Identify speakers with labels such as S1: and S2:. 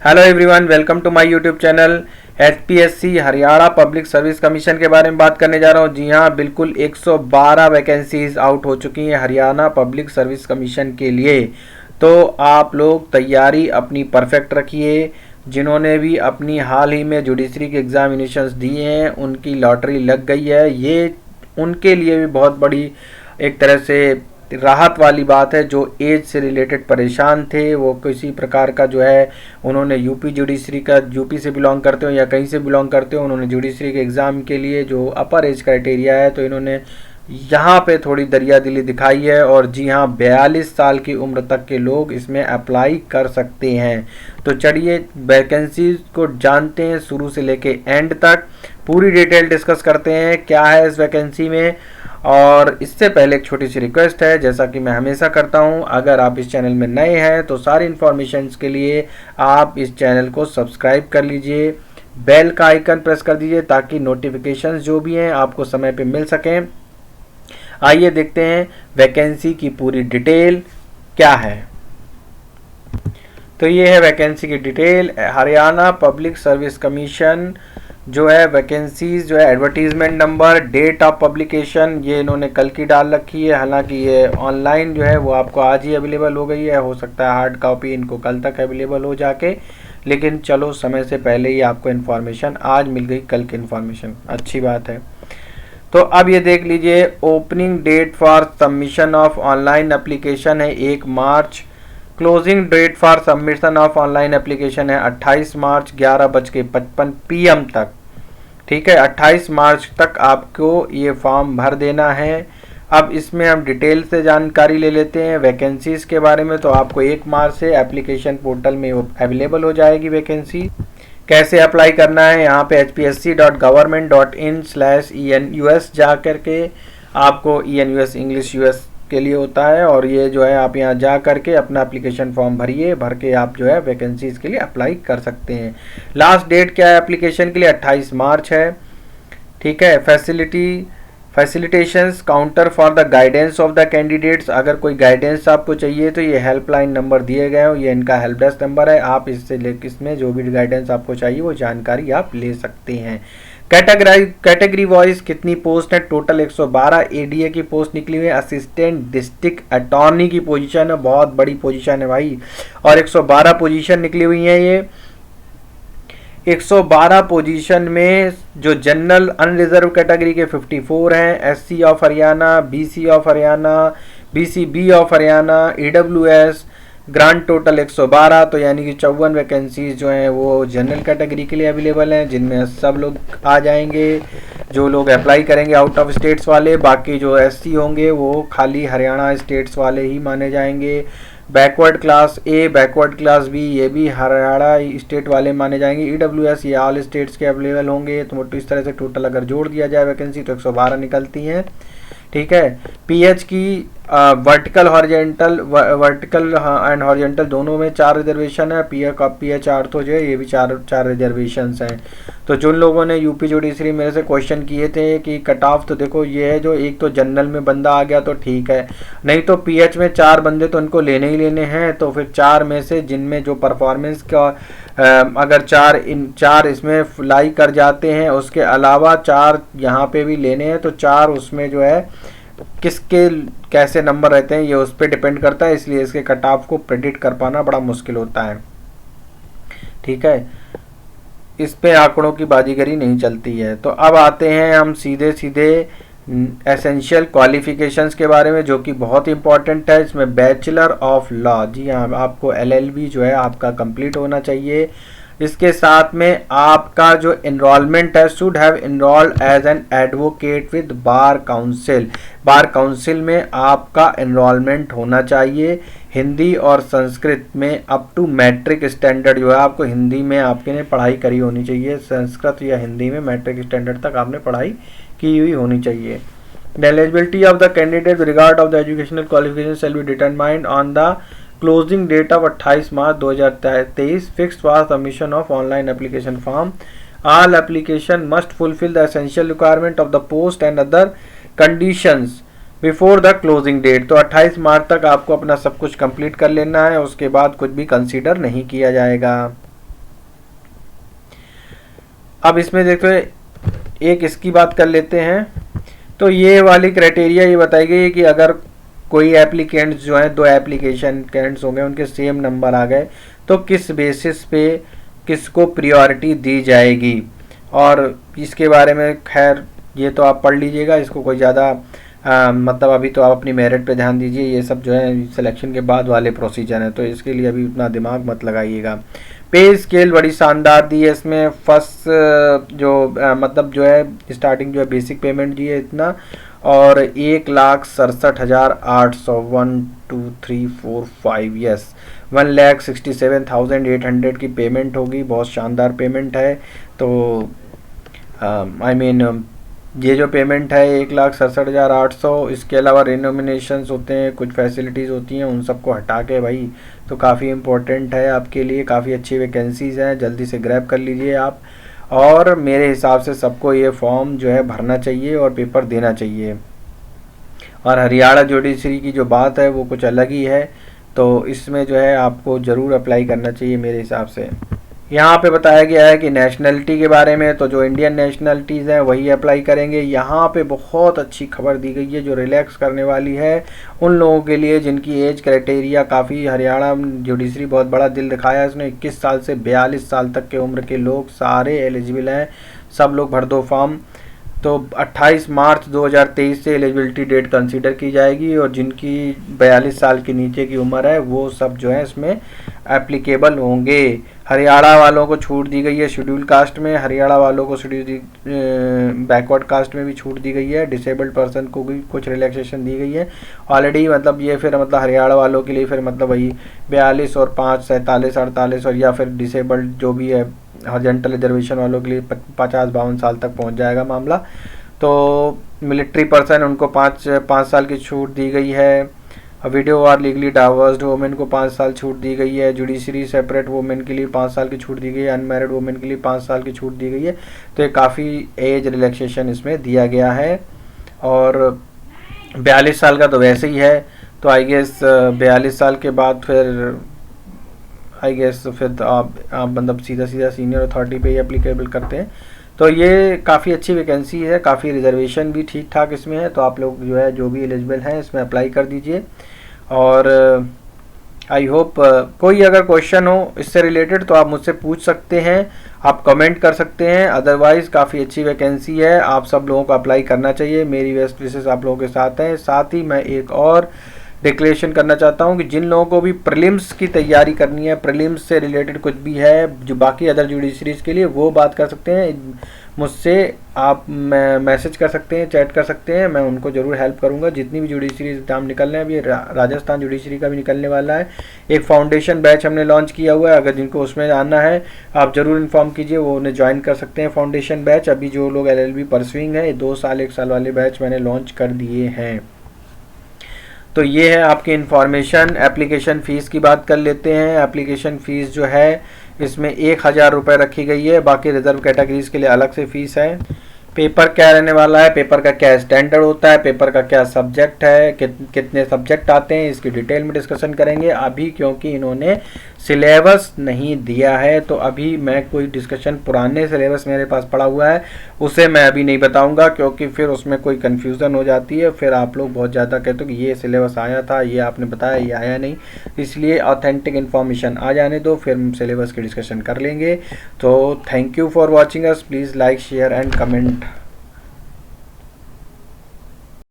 S1: Hello everyone, welcome to my YouTube channel. HPSC Haryana public service commission के बारे में बात करने जा रहा हूं। जी हां, बिल्कुल 112 वैकेंसीज आउट हो चुकी हैं हरियाणा पब्लिक सर्विस कमीशन के लिए। तो आप लोग तैयारी अपनी परफेक्ट रखिए। जिन्होंने भी अपनी हाल ही में जुडिशरी के एग्जामिनेशंस दिए हैं उनकी लॉटरी लग गई है। ये उनके लिए भी बहुत बड़ी एक तरह से राहत वाली बात है। जो एज से रिलेटेड परेशान थे, वो किसी प्रकार का जो है उन्होंने यूपी जुडिशरी का, यूपी से बिलोंग करते हो या कहीं से बिलोंग करते हो, उन्होंने जुडिशरी के एग्ज़ाम के लिए जो अपर एज क्राइटेरिया है तो इन्होंने यहाँ पे थोड़ी दरिया दिली दिखाई है। और जी हाँ, 42 साल की उम्र तक के लोग इसमें अप्लाई कर सकते हैं। तो चलिए वैकेंसीज को जानते हैं शुरू से लेके एंड तक, पूरी डिटेल डिस्कस करते हैं क्या है इस वैकेंसी में। और इससे पहले एक छोटी सी रिक्वेस्ट है, जैसा कि मैं हमेशा करता हूं, अगर आप इस चैनल में नए हैं तो सारी इन्फॉर्मेशन के लिए आप इस चैनल को सब्सक्राइब कर लीजिए, बेल का आइकन प्रेस कर दीजिए ताकि नोटिफिकेशंस जो भी हैं आपको समय पे मिल सकें। आइए देखते हैं वैकेंसी की पूरी डिटेल क्या है। तो ये है वैकेंसी की detail. Haryana public service commission जो है वैकेंसीज जो है advertisement number, date of publication ये इन्होंने कल की डाल रखी है। हालांकि ये ऑनलाइन जो है वो आपको आज ही अवेलेबल हो गई है, हो सकता है हार्ड कॉपी इनको कल तक अवेलेबल हो जाके, लेकिन चलो समय से पहले ही आपको इन्फॉर्मेशन आज मिल गई, कल की इन्फॉर्मेशन अच्छी बात है। तो अब ये देख लीजिए, opening date for submission of online application है 1 March. Closing date for submission of online application है 28 मार्च 11:55 PM तक। ठीक है, 28 मार्च तक आपको ये फॉर्म भर देना है। अब इसमें हम डिटेल से जानकारी ले लेते हैं वैकेंसीज के बारे में। तो आपको 1 मार्च से एप्लीकेशन पोर्टल में अवेलेबल हो जाएगी वैकेंसी। कैसे अप्लाई करना है, यहाँ पे hpsc.government.in/enus जा करके आपको enus इंग्लिश यूएस के लिए होता है, और ये जो है आप यहाँ जा करके अपना एप्लीकेशन फॉर्म भरिए, भर के आप जो है वैकेंसीज के लिए अप्लाई कर सकते हैं। लास्ट डेट क्या है एप्लीकेशन के लिए, 28 मार्च है। ठीक है, facilitations counter for the guidance of the candidates. अगर कोई गाइडेंस आपको चाहिए तो ये हेल्पलाइन नंबर दिए गए हो, ये इनका हेल्प डेस्क नंबर है। आप इससे लेकर इसमें जो भी गाइडेंस आपको चाहिए वो जानकारी आप ले सकते हैं। कैटेगरी वाइज कितनी पोस्ट है, टोटल 112 एडीए की पोस्ट निकली हुई है। असिस्टेंट डिस्ट्रिक्ट अटॉर्नी की पोजीशन है, बहुत बड़ी पोजीशन है भाई, और 112 पोजीशन निकली हुई है। ये 112 पोजीशन में जो जनरल अनरिजर्व कैटेगरी के 54 हैं, SC of Haryana, BC of Haryana, BCB of Haryana, EWS, grand total 112। तो यानी कि 54 वैकेंसीज जो हैं वो जनरल कैटेगरी के लिए अवेलेबल हैं, जिनमें सब लोग आ जाएंगे जो लोग अप्लाई करेंगे आउट ऑफ स्टेट्स वाले। बाकी जो एससी होंगे वो खाली हरियाणा स्टेट्स वाले ही माने जाएंगे। Backward class A, backward class B, ये भी हरियाणा स्टेट वाले माने जाएंगे। ईडब्ल्यूएस ये ऑल स्टेट्स के अवेलेबल होंगे। तो इस तरह से टोटल अगर जोड़ दिया जाए वैकेंसी तो 112 निकलती हैं। ठीक है, पीएच की वर्टिकल एंड हॉरिजेंटल दोनों में 4 रिजर्वेशन है। पीएच आर्थो जो है ये भी 4 रिजर्वेशंस हैं। तो जिन लोगों ने यूपी जुडिशरी मेरे से क्वेश्चन किए थे कि कट ऑफ, तो देखो ये है, जो एक तो जनरल में बंदा आ गया तो ठीक है, नहीं तो पीएच में 4 बंदे तो उनको लेने ही लेने हैं। तो फिर 4 में से जिनमें जो परफॉर्मेंस का अगर 4 इसमें फ्लाई कर जाते हैं, उसके अलावा 4 यहाँ पे भी लेने हैं, तो 4 उसमें जो है किसके कैसे नंबर रहते हैं ये उस पर डिपेंड करता है। इसलिए इसके कट ऑफ को प्रेडिक्ट कर पाना बड़ा मुश्किल होता है। ठीक है, इस पे आंकड़ों की बाजीगरी नहीं चलती है। तो अब आते हैं हम सीधे सीधे एसेंशियल क्वालिफिकेशंस के बारे में, जो कि बहुत इंपॉर्टेंट है। इसमें बैचलर ऑफ लॉ, जी हाँ, आपको एलएलबी जो है आपका कंप्लीट होना चाहिए। इसके साथ में आपका जो इनरोलमेंट है, should have enrolled as an advocate with bar council. Bar council में आपका इनरोलमेंट होना चाहिए। हिंदी और संस्कृत में अप टू मैट्रिक स्टैंडर्ड जो है आपको हिंदी में आपने पढ़ाई करी होनी चाहिए। संस्कृत या हिंदी में मैट्रिक स्टैंडर्ड तक आपने पढ़ाई की हुई होनी चाहिए। The eligibility of the candidate regard of the educational qualification shall be determined on the closing date of 28 March 2023 fixed for submission of online application form. All application must fulfil the essential requirement of the post and other conditions before the closing date. तो 28 मार्च तक आपको अपना सब कुछ complete कर लेना है, उसके बाद कुछ भी कंसीडर नहीं किया जाएगा। अब इसमें देखो एक इसकी बात कर लेते हैं। तो ये वाली क्राइटेरिया ये बताई गई है कि अगर कोई एप्लीकेंट्स जो हैं, 2 एप्लीकेंट्स होंगे, उनके सेम नंबर आ गए तो किस बेसिस पे किसको प्रियोरिटी दी जाएगी। और इसके बारे में खैर ये तो आप पढ़ लीजिएगा, इसको कोई ज़्यादा मतलब अभी तो आप अपनी मेरिट पे ध्यान दीजिए। ये सब जो है सिलेक्शन के बाद वाले प्रोसीजर हैं, तो इसके लिए अभी उतना दिमाग मत लगाइएगा। पे स्केल बड़ी शानदार दी है इसमें। फर्स्ट जो मतलब जो है स्टार्टिंग जो है बेसिक पेमेंट दी है इतना, और 1,67,800 1 2 3 4 5 यस 1,67,800 की पेमेंट होगी। बहुत शानदार पेमेंट है। तो आई मीन ये जो पेमेंट है 1,67,800, इसके अलावा रिनोमिनेशंस होते हैं, कुछ फैसिलिटीज़ होती हैं, उन सबको हटा के भाई तो काफ़ी इम्पोर्टेंट है आपके लिए। काफ़ी अच्छी वैकेंसीज़ हैं, जल्दी से ग्रैब कर लीजिए आप। और मेरे हिसाब से सबको ये फॉर्म जो है भरना चाहिए और पेपर देना चाहिए। और हरियाणा जुडिशरी की जो बात है वो कुछ अलग ही है, तो इसमें जो है आपको ज़रूर अप्लाई करना चाहिए मेरे हिसाब से। यहाँ पे बताया गया है कि नेशनलिटी के बारे में, तो जो इंडियन नेशनलिटीज़ हैं वही अप्लाई करेंगे। यहाँ पे बहुत अच्छी खबर दी गई है जो रिलैक्स करने वाली है उन लोगों के लिए जिनकी एज क्राइटेरिया काफ़ी, हरियाणा जुडिशरी बहुत बड़ा दिल दिखाया है इसने। 21 साल से 42 साल तक के उम्र के लोग सारे एलिजिबल हैं, सब लोग भर दो फॉर्म। तो 28 मार्च 2023 से एलिजिबिलिटी डेट कंसीडर की जाएगी, और जिनकी 42 साल के नीचे की उम्र है वो सब जो है इसमें एप्लीकेबल होंगे। हरियाणा वालों को छूट दी गई है शेड्यूल कास्ट में, हरियाणा वालों को शेड्यूल बैकवर्ड कास्ट में भी छूट दी गई है, डिसेबल्ड पर्सन को भी कुछ रिलैक्सेशन दी गई है ऑलरेडी। मतलब ये फिर मतलब हरियाणा वालों के लिए फिर मतलब वही 42 और 5 47 48, और या फिर डिसेबल्ड जो भी है हॉरिजॉन्टल रिजर्वेशन वालों के लिए 50-52 साल तक पहुंच जाएगा मामला। तो मिलिट्री पर्सन उनको 5 साल की छूट दी गई है। वीडियो और लीगली डाइवर्स्ड वुमेन को 5 साल छूट दी गई है। जुडिशरी सेपरेट वुमेन के लिए 5 साल की छूट दी गई है। अनमैरिड वुमेन के लिए 5 साल की छूट दी गई है। तो ये काफ़ी एज रिलैक्सेशन इसमें दिया गया है। और 42 साल का तो वैसे ही है, तो आई गेस 42 साल के बाद फिर आई गेस फिर आप मतलब सीधा सीनियर अथॉरिटी पे ही एप्लीकेबल करते हैं। तो ये काफ़ी अच्छी वैकेंसी है, काफ़ी रिजर्वेशन भी ठीक ठाक इसमें है। तो आप लोग जो है जो भी एलिजिबल हैं इसमें अप्लाई कर दीजिए। और आई होप कोई अगर क्वेश्चन हो इससे रिलेटेड तो आप मुझसे पूछ सकते हैं, आप कमेंट कर सकते हैं। अदरवाइज़ काफ़ी अच्छी वैकेंसी है, आप सब लोगों को अप्लाई करना चाहिए। मेरी बेस्ट विशेष आप लोगों के साथ हैं। साथ ही मैं एक और डिक्लेरेशन करना चाहता हूं कि जिन लोगों को भी प्रीलिम्स की तैयारी करनी है, प्रीलिम्स से रिलेटेड कुछ भी है जो बाकी अदर जुडिशरीज के लिए, वो बात कर सकते हैं मुझसे। आप मैसेज कर सकते हैं, चैट कर सकते हैं, मैं उनको ज़रूर हेल्प करूंगा। जितनी भी जुडिशरी एग्जाम निकल रहे हैं, अभी राजस्थान जुडिशरी का भी निकलने वाला है। एक फाउंडेशन बैच हमने लॉन्च किया हुआ है, अगर जिनको उसमें आना है आप ज़रूर इन्फॉर्म कीजिए, वो उन्हें ज्वाइन कर सकते हैं फाउंडेशन बैच। अभी जो लोग LLB परसुइंग है 2 साल 1 साल वाले बैच मैंने लॉन्च कर दिए हैं। तो ये है आपकी इन्फॉर्मेशन। एप्लीकेशन फ़ीस की बात कर लेते हैं। एप्लीकेशन फ़ीस जो है इसमें 1,000 रुपये रखी गई है, बाकी रिजर्व कैटेगरीज के लिए अलग से फ़ीस है। पेपर क्या रहने वाला है, पेपर का क्या स्टैंडर्ड होता है, पेपर का क्या सब्जेक्ट है, कितने सब्जेक्ट आते हैं, इसकी डिटेल में डिस्कशन करेंगे। अभी क्योंकि इन्होंने सिलेबस नहीं दिया है तो अभी मैं कोई डिस्कशन, पुराने सिलेबस मेरे पास पड़ा हुआ है उसे मैं अभी नहीं बताऊंगा, क्योंकि फिर उसमें कोई कन्फ्यूज़न हो जाती है। फिर आप लोग बहुत ज़्यादा कहते हो कि ये सिलेबस आया था, ये आपने बताया, ये आया नहीं। इसलिए ऑथेंटिक इन्फॉर्मेशन आ जाने दो, फिर हम सिलेबस की डिस्कशन कर लेंगे। तो thank you for watching us. Please like, share and comment.